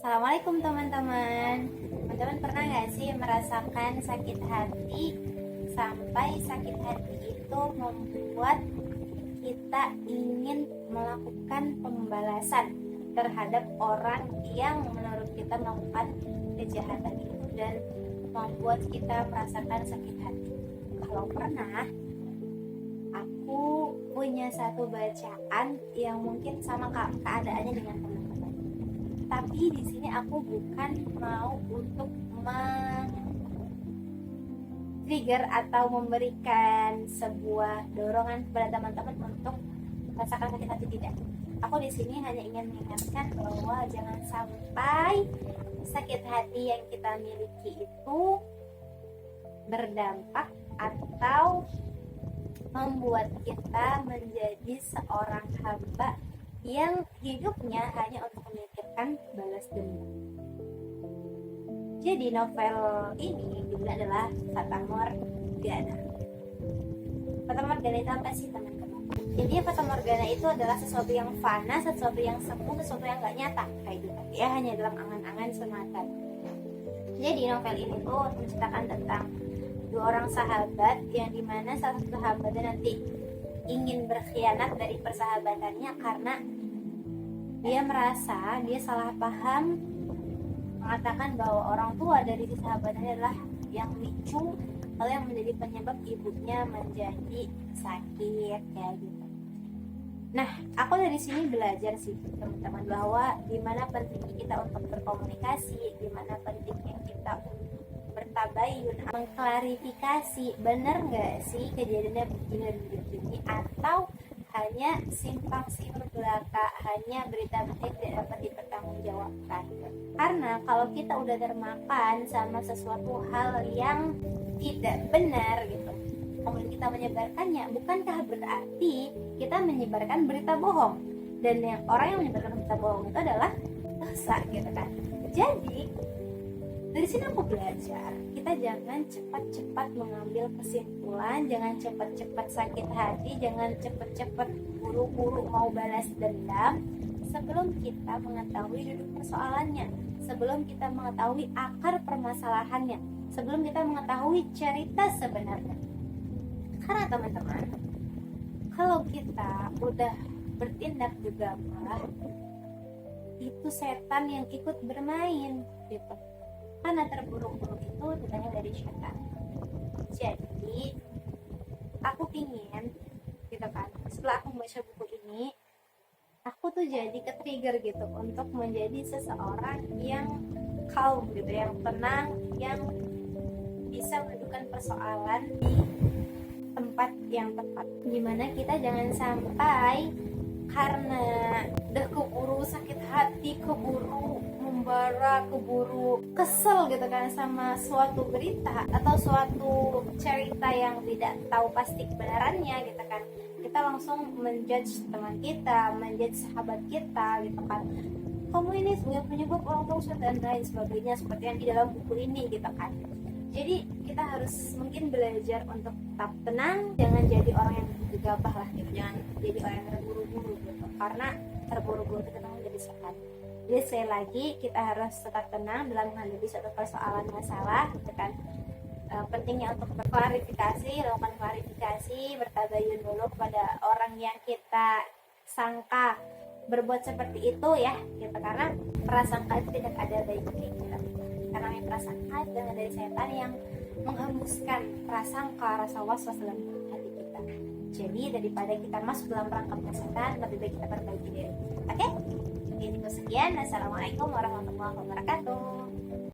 Assalamualaikum teman-teman. Teman-teman pernah nggak sih merasakan sakit hati sampai sakit hati itu membuat kita ingin melakukan pembalasan terhadap orang yang menurut kita melakukan kejahatan itu dan membuat kita merasakan sakit hati? Kalau pernah, aku punya satu bacaan yang mungkin sama keadaannya dengan teman-teman. Tapi di sini aku bukan mau untuk trigger atau memberikan sebuah dorongan kepada teman-teman untuk merasakan sakit hati, tidak. Aku di sini hanya ingin mengingatkan bahwa jangan sampai sakit hati yang kita miliki itu berdampak atau membuat kita menjadi seorang hamba yang hidupnya hanya untuk memikirkan balas dendam. Jadi novel ini judulnya adalah Fata Morgana. Fata Morgana itu apa sih teman-teman? Jadi Fata Morgana itu adalah sesuatu yang fana, sesuatu yang semu, sesuatu yang gak nyata kayak gitu. Ya hanya dalam angan-angan semata. Jadi novel ini tuh menceritakan tentang dua orang sahabat yang dimana salah satu sahabatnya nanti ingin berkhianat dari persahabatannya karena dia merasa dia salah paham mengatakan bahwa orang tua dari si sahabatnya adalah yang micu atau yang menjadi penyebab ibunya menjadi sakit kayak gitu. Nah, aku dari sini belajar sih teman-teman bahwa gimana pentingnya kita untuk berkomunikasi, gimana pentingnya kita bertabayun, mengklarifikasi benar nggak sih kejadiannya begini atau hanya simpang siur belaka, hanya berita-berita tidak dapat dipertanggungjawabkan. Karena kalau kita udah termakan sama sesuatu hal yang tidak benar gitu, kemudian kita menyebarkannya, bukankah berarti kita menyebarkan berita bohong? Dan yang orang yang menyebarkan berita bohong itu adalah dosa gitu kan. Jadi dari sini aku belajar, kita jangan cepat-cepat mengambil kesimpulan, jangan cepat-cepat sakit hati, jangan cepat-cepat buru-buru mau balas dendam sebelum kita mengetahui duduk persoalannya, sebelum kita mengetahui akar permasalahannya, sebelum kita mengetahui cerita sebenarnya. Karena teman-teman, kalau kita udah bertindak gegabah, itu setan yang ikut bermain gitu. Karena terburu-buru itu datangnya dari setan. Jadi aku ingin gitu kan, setelah aku membaca buku ini, aku tuh jadi ke-trigger gitu untuk menjadi seseorang yang calm gitu, yang tenang, yang bisa mendudukan persoalan di tempat yang tepat. Dimana kita jangan sampai karena udah keburu sakit hati, keburu membara, keburu kesel gitu kan sama suatu berita atau suatu cerita yang tidak tahu pasti kebenarannya gitu kan, kita langsung menjudge teman kita, menjudge sahabat kita gitu kan, kamu ini sebagai penyebab orang tua dan lain sebagainya seperti yang di dalam buku ini gitu kan. Jadi kita harus mungkin belajar untuk tetap tenang, jangan jadi orang yang gegabah lah gitu, jangan jadi orang yang terburu-buru gitu, karena terburu-buru itu kita menjadi setan. Jadi sekali lagi kita harus tetap tenang dalam menghadapi suatu persoalan masalah gitu kan. Pentingnya untuk berklarifikasi, lakukan klarifikasi, bertabayun dulu kepada orang yang kita sangka berbuat seperti itu ya gitu, karena prasangka itu tidak ada baiknya gitu. Karena yang prasangka dan dari setan yang menghembuskan prasangka, rasa was-was dalam hati kita. Jadi daripada kita masuk dalam perangkap setan, lebih baik kita perbaiki diri. Oke? Itu sekian. Assalamualaikum warahmatullahi wabarakatuh.